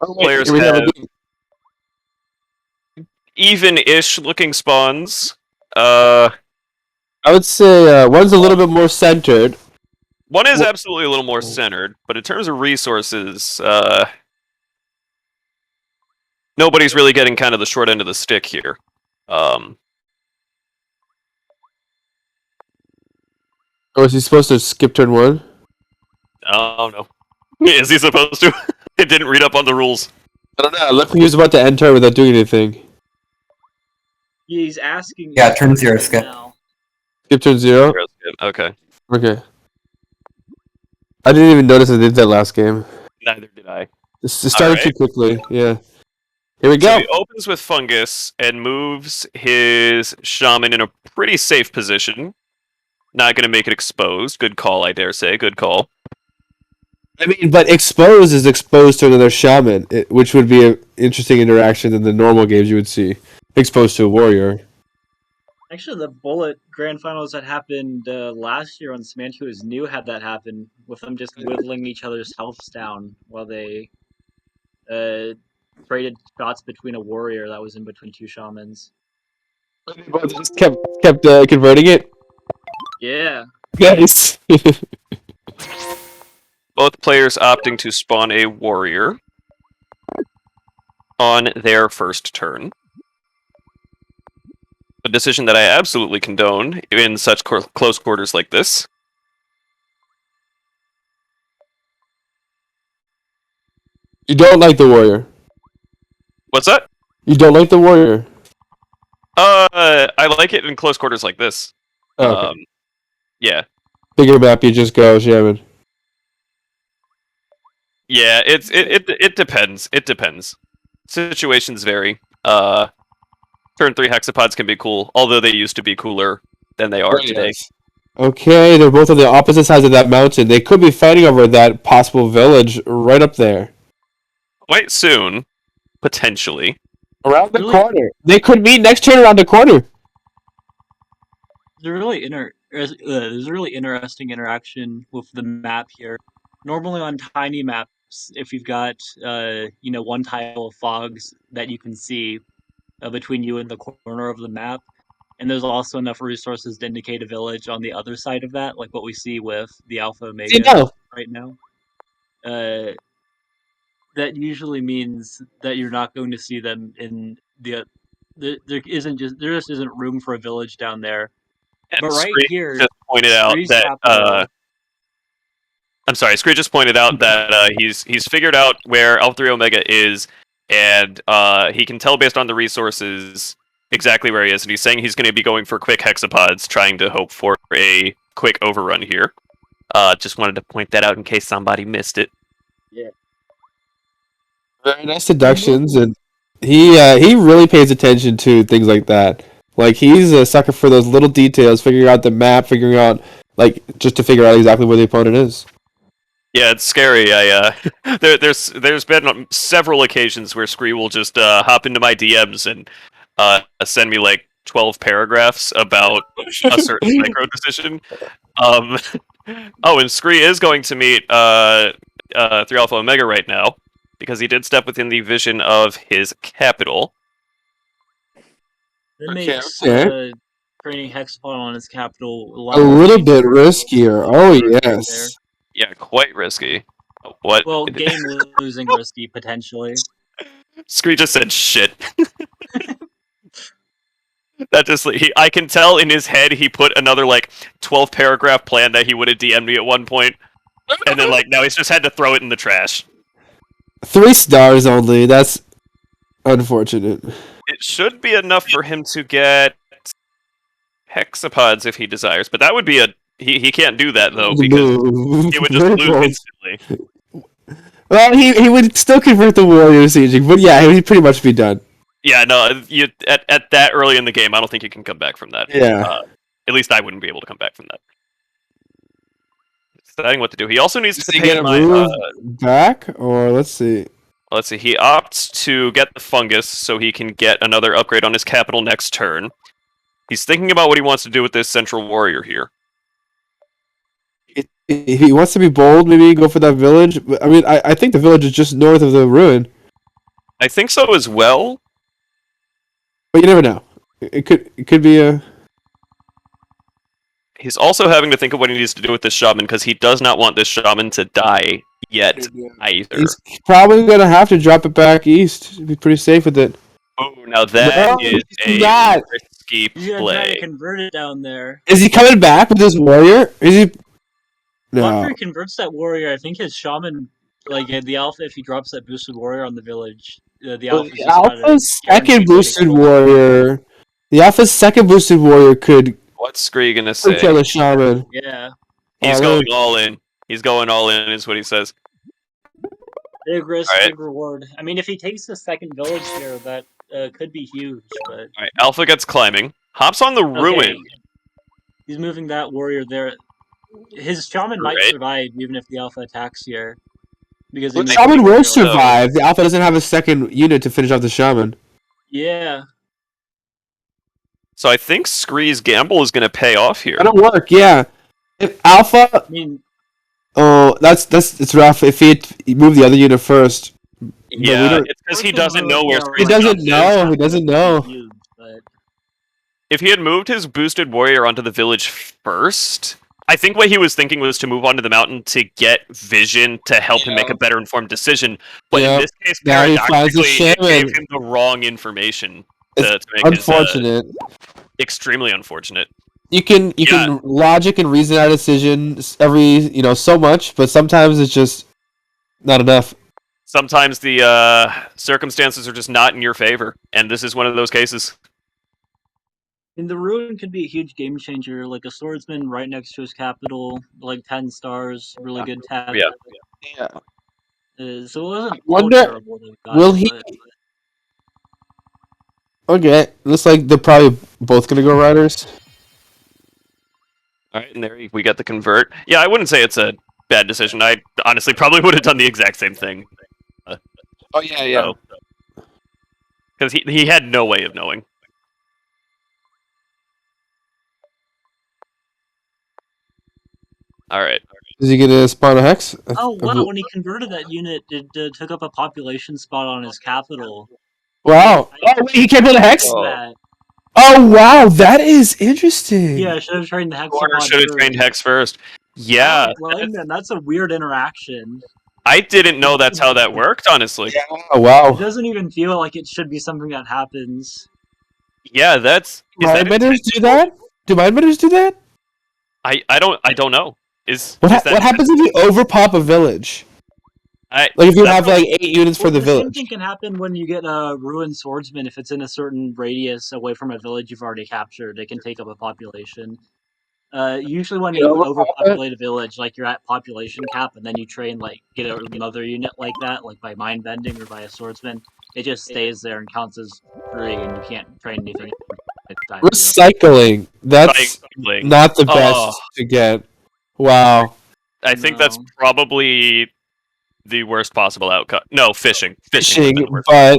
Oh, Players we have have even-ish looking spawns. I would say one's a little bit more centered. One is Well, absolutely a little more centered, but in terms of resources, nobody's really getting kind of the short end of the stick here. is he supposed to skip turn 1? Oh no. Is he supposed to? It didn't read up on the rules. I don't know. Look, he was about to end turn without doing anything. He's asking. Yeah, turn 0 skip. Now. Skip turn 0? Okay. Okay. I didn't even notice I did that last game. Neither did I. It started too quickly. Yeah. Here we So go. he opens with Fungus and moves his Shaman in a pretty safe position. Not going to make it exposed. Good call, I dare say. Good call. I mean, but exposed is exposed to another shaman, which would be an interesting interaction than the normal games you would see. Exposed to a warrior. Actually, the Bullet Grand Finals that happened last year on Cymanti was new had that happen, with them just whittling each other's healths down while they traded shots between a warrior that was in between two shamans. Just kept converting it. Yeah. Nice. Both players opting to spawn a warrior on their first turn. A decision that I absolutely condone in such close quarters like this. You don't like the warrior. What's that? You don't like the warrior. I like it in close quarters like this. Oh, okay. Yeah. Bigger map, you just go shaman. Yeah, it depends. It depends. Situations vary. Turn 3 hexapods can be cool, although they used to be cooler than they are today. Okay, they're both on the opposite sides of that mountain. They could be fighting over that possible village right up there. Quite soon, potentially. Around the corner. They could meet next turn around the corner. There's a really interesting interaction with the map here. Normally on tiny maps, if you've got one tile of fogs that you can see between you and the corner of the map, and there's also enough resources to indicate a village on the other side of that, like what we see with the TheeAlphaOmega right now. That usually means that you're not going to see them in there just isn't room for a village down there. And But right Scree here, just pointed out Scree's that capital. I'm sorry, Scree just pointed out that he's figured out where L3 Omega is, and he can tell based on the resources exactly where he is, and he's saying he's going to be going for quick hexapods, trying to hope for a quick overrun here. Just wanted to point that out in case somebody missed it. Yeah. Very nice deductions, and he really pays attention to things like that. Like, he's a sucker for those little details, figuring out the map, figuring out, like, just to figure out exactly where the opponent is. Yeah, it's scary. There's been several occasions where Scree will just hop into my DMs and send me like 12 paragraphs about a certain micro decision. And Scree is going to meet TheeAlphaOmega right now because he did step within the vision of his capital. That makes training hexapod on his capital a little bit riskier. Oh yes. Yeah, quite risky. What? Well, game losing risky potentially. Scree just said shit. That just I can tell in his head he put another like 12 paragraph plan that he would have DM'd me at one point, and then like now he's just had to throw it in the trash. 3 stars only. That's unfortunate. It should be enough for him to get hexapods if he desires, but that would be he can't do that though because he would just lose instantly. Well, he would still convert the warrior sieging, but yeah, he would pretty much be done. Yeah, no, at that early in the game, I don't think you can come back from that. Yeah. At least I wouldn't be able to come back from that. Deciding what to do. He also needs to get a move back, or let's see. Let's see. He opts to get the fungus so he can get another upgrade on his capital next turn. He's thinking about what he wants to do with this central warrior here. If he wants to be bold, maybe go for that village. I mean, I think the village is just north of the ruin. I think so as well. But you never know. It could be a. He's also having to think of what he needs to do with this shaman because he does not want this shaman to die yet either. He's probably gonna have to drop it back east. Be pretty safe with it. Oh, now that No, is he's a not. risky He's gonna try to play. convert it down there. Is he coming back with his warrior? Is he? After No. he converts that warrior, I think his shaman, like the alpha, if he drops that boosted warrior on the village, the alpha's The just got a Alpha's second guaranteed way to boosted kill him. warrior. The Alpha's second boosted warrior could What's Scree gonna say? kill the shaman. Yeah, He's All going in. all in. He's going all in, is what he says. big risk, Alright. big reward. I mean, if he takes the second village here, that could be huge. But All right, Alpha gets climbing, hops on the ruin. okay, he's moving that warrior there. His shaman might Right. survive even if the alpha attacks here, because he The moves shaman the will warrior. survive. The Alpha doesn't have a second unit to finish off the shaman. Yeah, So I think Scree's gamble is gonna pay off here. That'll work. Yeah. If Alpha, I mean, oh, that's it's rough. If he moved the other unit first. we Yeah, don't- it's because he Orphan doesn't know Road, where yeah, Scree's He doesn't jump is. know. He doesn't know. huge, but If he had moved his boosted warrior onto the village first, I think what he was thinking was to move onto the mountain to get vision to help him make a better informed decision. But Yep. in this case, Now he finds the paradoxically, it shaman. gave him the wrong information It's to make his Unfortunate. extremely unfortunate. You can logic and reason out decisions so much, but sometimes it's just not enough. Sometimes the circumstances are just not in your favor, and this is one of those cases. And the ruin could be a huge game changer, like a swordsman right next to his capital, like 10 stars, really good tech. Yeah. So it wasn't I wonder, all terrible. will he? Okay, looks like they're probably both gonna go riders. All right, and there we got the convert. Yeah, I wouldn't say it's a bad decision. I honestly probably would have done the exact same thing. Oh yeah, Because he had no way of knowing. All right. Is he gonna spawn a hex? Oh wow! When he converted that unit, it took up a population spot on his capital. Wow! Oh wait, he can't build a hex. Oh. That. Oh wow, that is interesting. Yeah, I should have trained the hex. Corner should have trained Hex first. Yeah, That's a weird interaction. I didn't know that's how that worked, honestly. Oh wow. It doesn't even feel like it should be something that happens. Yeah, that's. Do mind bidders do that? Do mind bidders do that? I don't know. What happens if you overpop a village? Like if you have like 8 units for the Same village. thing can happen when you get a ruined swordsman. If it's in a certain radius away from a village you've already captured, it can take up a population. Usually when you overpopulate a village, like you're at population cap, and then you train get another unit like that, like by mind bending or by a swordsman, it just stays there and counts as free, and you can't train anything. Recycling. That's Recycling. not the best to get. Wow. I think that's probably the worst possible outcome. No, fishing. Fishing, but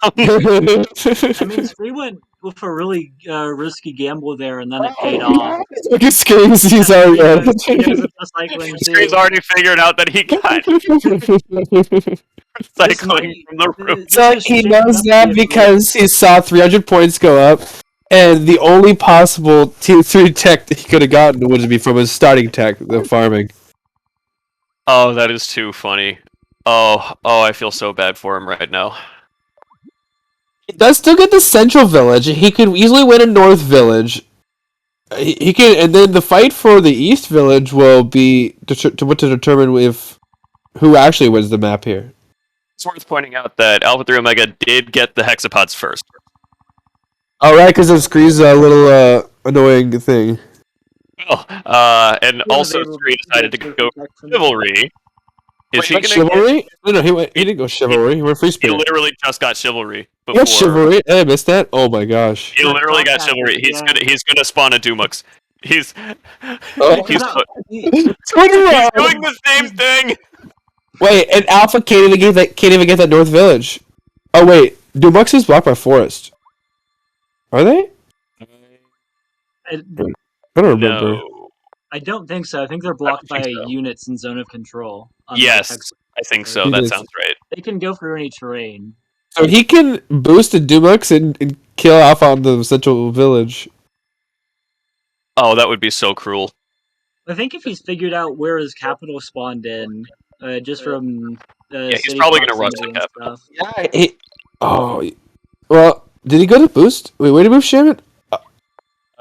I mean, Spree went with a really risky gamble there, and then it paid off. Look at Screams, he's already Scream's already figured out that he got recycling from the room. So he knows that because he saw 300 points go up, and the only possible Tier 3 tech that he could have gotten would be from his starting tech, the farming. Oh, that is too funny. Oh, I feel so bad for him right now. He does still get the central village. He could easily win a north village. He can, and then the fight for the east village will be to determine who actually wins the map here. It's worth pointing out that Alpha 3 Omega did get the hexapods first. Oh, right, because of Scree's little annoying thing. Oh, and also Scree decided to go for chivalry. Is he gonna chivalry? No, he didn't go chivalry. He went free He spirit. literally just got chivalry before. What chivalry? I missed that. Oh my gosh. He literally got chivalry. He's gonna spawn a Dumux. He's Oh. he's He's doing the same thing. Wait, and Alpha can't even get that north village. Oh wait, Dumux is blocked by forest. Are they? I don't remember. No. I don't think so. I think they're blocked by units in zone of control. Yes, I think so. That sounds right. They can go through any terrain. So he can boost the Dumux and kill Alpha on the central village. Oh, that would be so cruel. I think if he's figured out where his capital spawned in, just from Yeah, he's city probably gonna rush the proximity and capital. stuff. Yeah. Well, did he go to boost? Wait, where did he move Shaman?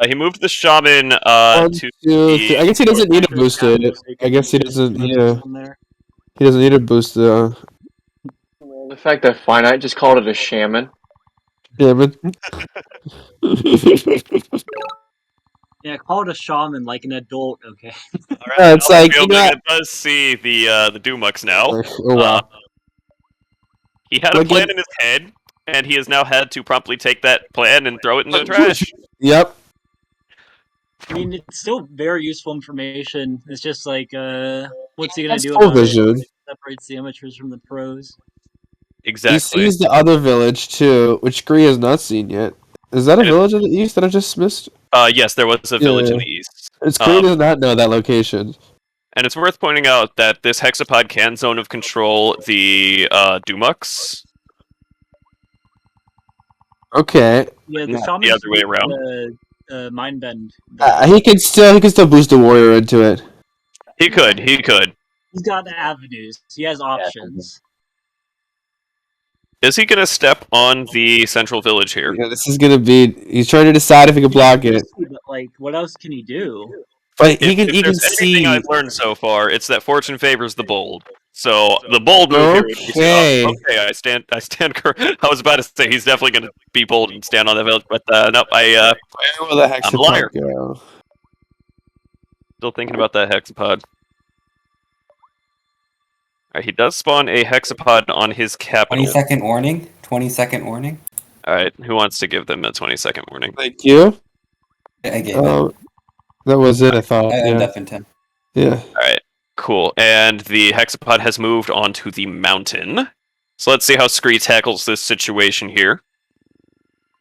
He moved the shaman One, to 2, 3. I guess he doesn't need to After his boost it. capital, so I can guess he get his doesn't. Dumux Yeah, from there. he doesn't need to boost the The fact that Finite just called it a shaman. Shaman. Yeah, call it a shaman like an adult, okay? Yeah, it's like, Alpha you know Omega does see the Dumux now. Oh wow. He had a Like plan it- in his head, and he has now had to promptly take that plan and throw it in the trash. Yep. I mean, it's still very useful information. It's just like, what's he gonna That's do full about it? vision. Separates the amateurs from the pros. He Exactly. sees the other village too, which Gree has not seen yet. Is that a And it- village in the east that I just missed? Yes, there was a village in Yeah. the east. It's Gree does not know that location. And it's worth pointing out that this hexapod can zone of control the Dumux. Okay. Yeah, the Not shaman the other way around. mind bend. He can still boost the warrior into it. He could. He's got avenues. He has options. Is he gonna step on the central village here? Yeah, this is gonna be. He's trying to decide if he can block it. But like, what else can he do? But If he can there's anything see. I've learned so far, it's that fortune favors the bold. So the bold move here would be Okay. okay, I stand I was about to say he's definitely gonna be bold and stand on the village, but nope, Where will the I'm a liar. hexapod go? Still thinking about that hexapod. Alright, he does spawn a hexapod on his capital. 20-second warning. 20-second warning. Alright, who wants to give them a 20-second warning? Thank you. I gave it. That was it. I thought. I'm Yeah. deaf in 10. Yeah. Alright, cool. And the hexapod has moved onto the mountain. So let's see how Scree tackles this situation here.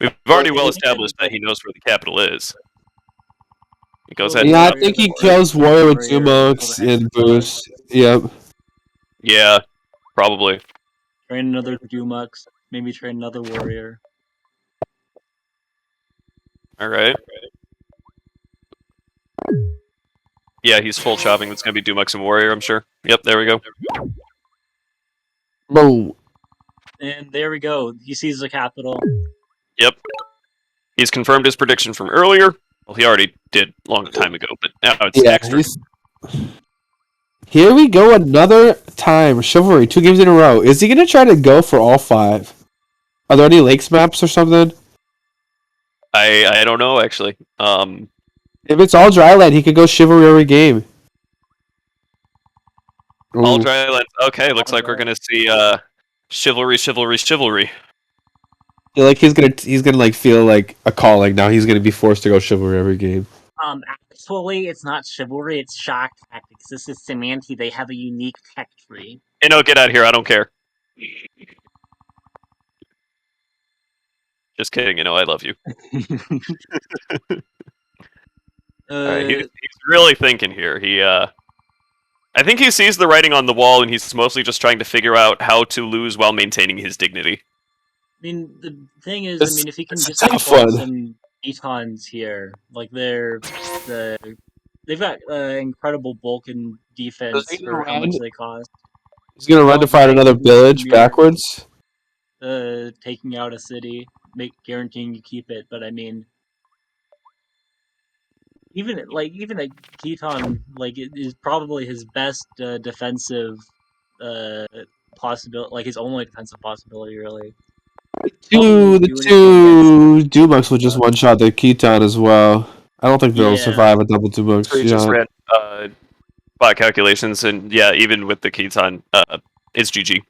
We've already well established that he knows where the capital is. He goes ahead. Yeah, I And think he kills warrior with Zumux and boost. Yep. yeah, probably. Train another Dumux. Maybe train another warrior. Alright. Yeah, he's full chopping. That's gonna be Dumux and Warrior, I'm sure. Yep, there we go. Boom. And there we go. He sees the capital. Yep. He's confirmed his prediction from earlier. Well, he already did a long time ago, but now it's extra. Here we go another time. Chivalry, 2 games in a row. Is he gonna try to go for all 5? Are there any lakes maps or something? I don't know, actually. If it's all dryland, he could go chivalry every game. All Ooh. drylands. Okay, looks like we're gonna see chivalry. Yeah, like he's gonna like feel like a calling now. He's gonna be forced to go chivalry every game. Actually, it's not chivalry, it's shock tactics. This is Cymanti. They have a unique tech tree. Hey, no, get out of here. I don't care. Just kidding. I love you. Alright, he's really thinking here. I think he sees the writing on the wall, and he's mostly just trying to figure out how to lose while maintaining his dignity. I mean, the thing is, It's- if he can it's a just like, tough block one. some Etons here, like they've got incredible bulk and defense he for how much they cost. He's gonna run to find another village backwards. Taking out a city, guaranteeing you keep it. But I mean, even a Keton it is probably his best defensive possibility, like his only defensive possibility, really. The two Dumux will just one shot the Keton as well. I don't think they'll survive a double Dumux. So he just ran bot calculations, and yeah, even with the Keton, it's GG.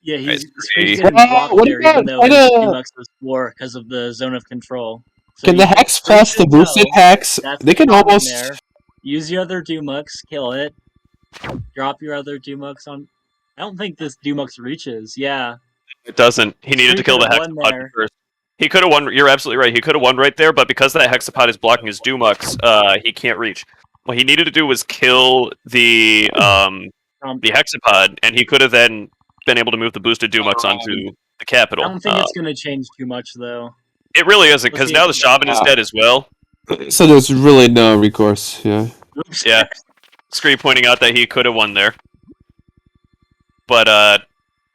Yeah, he's Right, getting blocked what there, about even though his Dumux is 4 because of the zone of control. So can the Hex plus the boosted Hex? They can almost. There. Use your other Dumux, kill it. Drop your other Dumux on. I don't think this Dumux reaches. Yeah. It doesn't. He needed to kill the Hexapod first. He could have won. You're absolutely right. He could have won right there, but because that Hexapod is blocking his Dumux, he can't reach. what he needed to do was kill the hexapod, and he could have then been able to move the boosted Dumux onto the I capital. don't think it's gonna change too much though. It really isn't, because Let's see. now the Shaman is dead as well. So there's really no recourse. Yeah. Oops. Yeah. Scree pointing out that he could have won there. But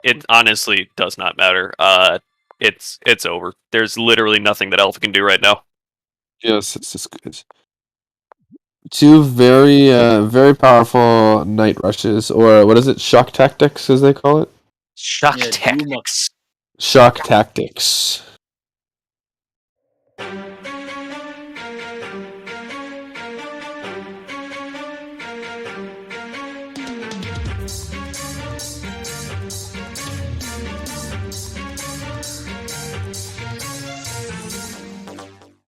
it honestly does not matter. It's over. There's literally nothing that Alpha can do right now. Yes, it's just good. Two very powerful night rushes, or what is it? Shock tactics, as they call it. Shock Yeah, tactics. Shock tactics.